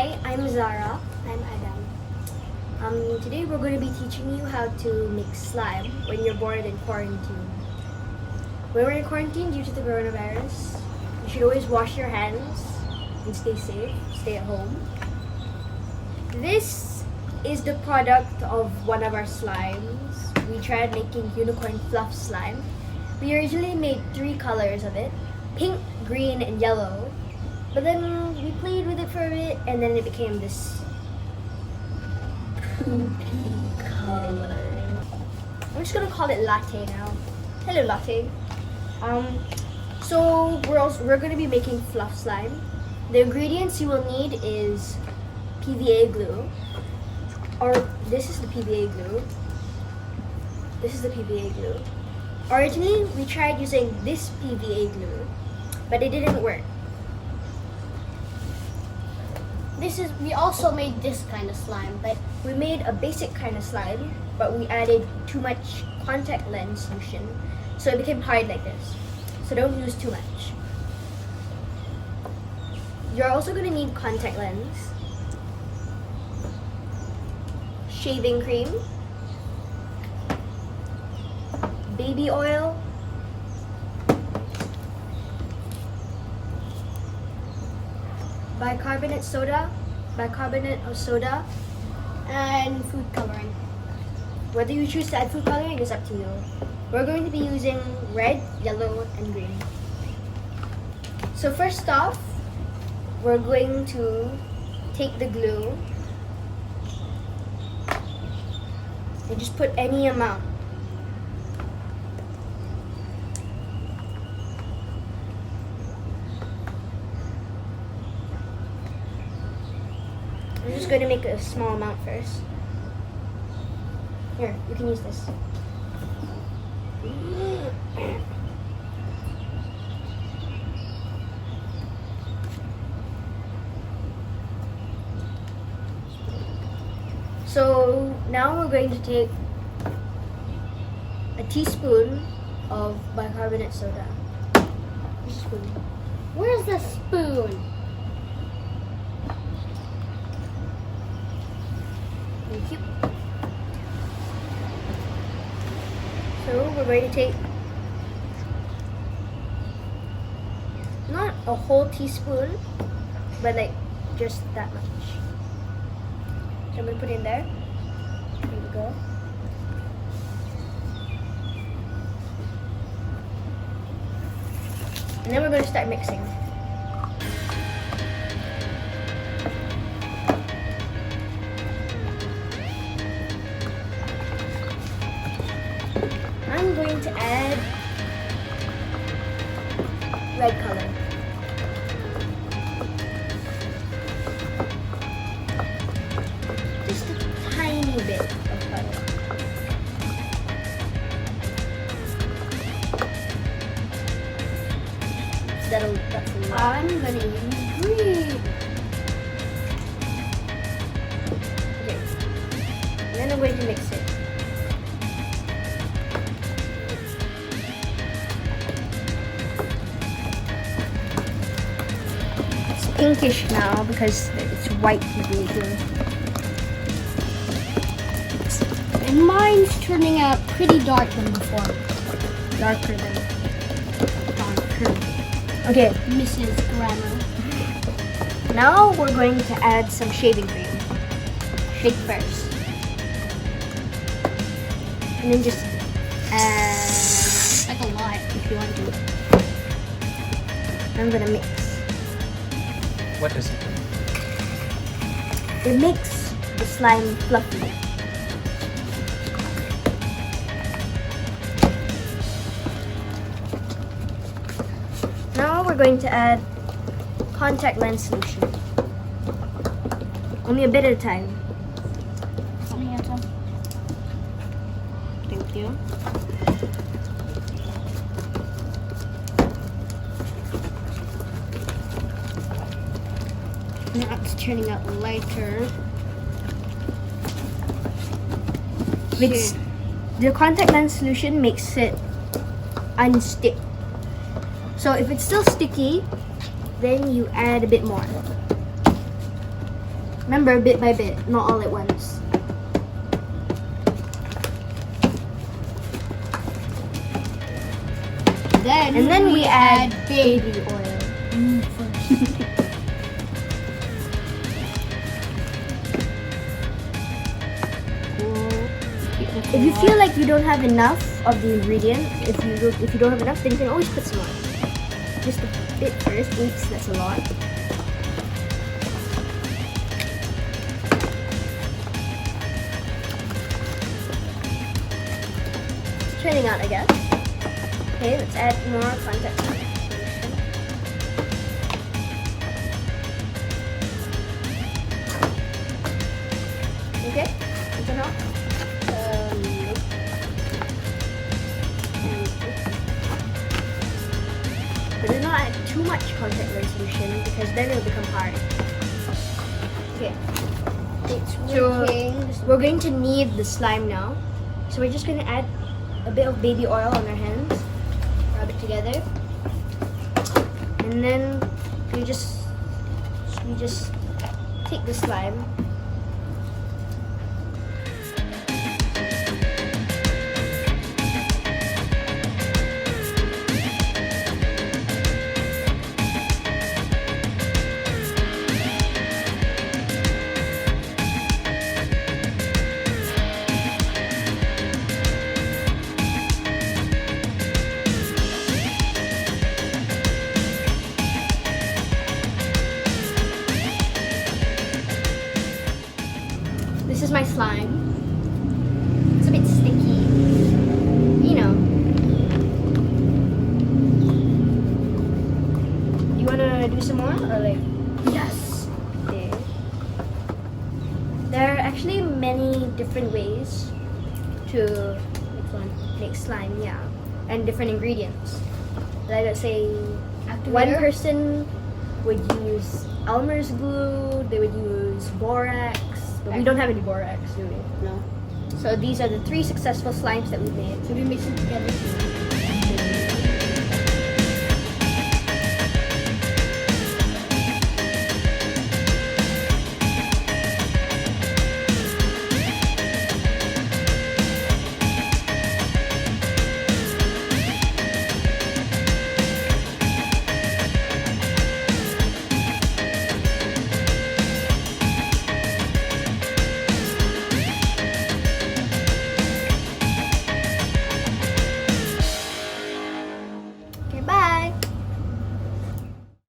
Hi, I'm Zara. I'm Adam. Today we're going to be teaching you how to make slime when you're bored in quarantine. When we're in quarantine due to the coronavirus, you should always wash your hands and stay safe, stay at home. This is the product of one of our slimes. We tried making unicorn fluff slime. We originally made 3 colors of it, pink, green, and yellow. But then we played with it for a bit and then it became this poopy color. I'm just gonna call it latte now. Hello latte. So we're gonna be making fluff slime. The ingredients you will need is PVA glue. Or this is the PVA glue. This is the PVA glue. Originally we tried using this PVA glue, but it didn't work. We also made this kind of slime, but we made a basic kind of slime, but we added too much contact lens solution, so it became hard like this. So don't use too much. You're also gonna need contact lens, shaving cream, baby oil, bicarbonate of soda, and food coloring. Whether you choose to add food coloring is up to you. We're going to be using red, yellow, and green. So first off, we're going to take the glue and just put any amount. I'm just going to make a small amount first. Here, you can use this. So now we're going to take a teaspoon of bicarbonate soda. Spoon. Where's the spoon? Thank you. So we're going to take not a whole teaspoon, but like just that much. So I'm going to put it in there. There we go. And then we're going to start mixing. I'm going to add red color. Just a tiny bit of color. That's a lot. I'm gonna use green. Okay. And then I'm going to mix it. Pinkish now because it's white PVA glue. And mine's turning out pretty dark than before. Darker than darker. Okay, Mrs. Grammar. now we're going to add some shaving cream. Shake first. And then just add Like a lot if you want to. I'm gonna mix. What does it do? It makes the slime fluffy. Now we're going to add contact lens solution. Only a bit at a time. Thank you. Now it's turning out lighter. The contact lens solution makes it unstick. So if it's still sticky, then you add a bit more. Remember, bit by bit, not all at once. And then we add baby oil. first. If you feel like you don't have enough of the ingredient, if you don't have enough, then you can always put some more. Just a bit first. Oops, that's a lot. It's turning out, I guess. Okay, let's add more contact solution. Okay, is that enough? Nope. But do not add too much contact lens solution because then it'll become hard. Okay. So we're going to knead the slime now. So we're just going to add a bit of baby oil on our hands, rub it together, and then we just take the slime. This is my slime. It's a bit sticky. You know. You wanna do some more or like? Yes. Okay. There are actually many different ways to make slime, yeah. And different ingredients. Like let's say one Activator? person would use Elmer's glue, they would use borax, but we don't have any borax, do we? No. So these are the 3 successful slimes that we made. So we mix it together.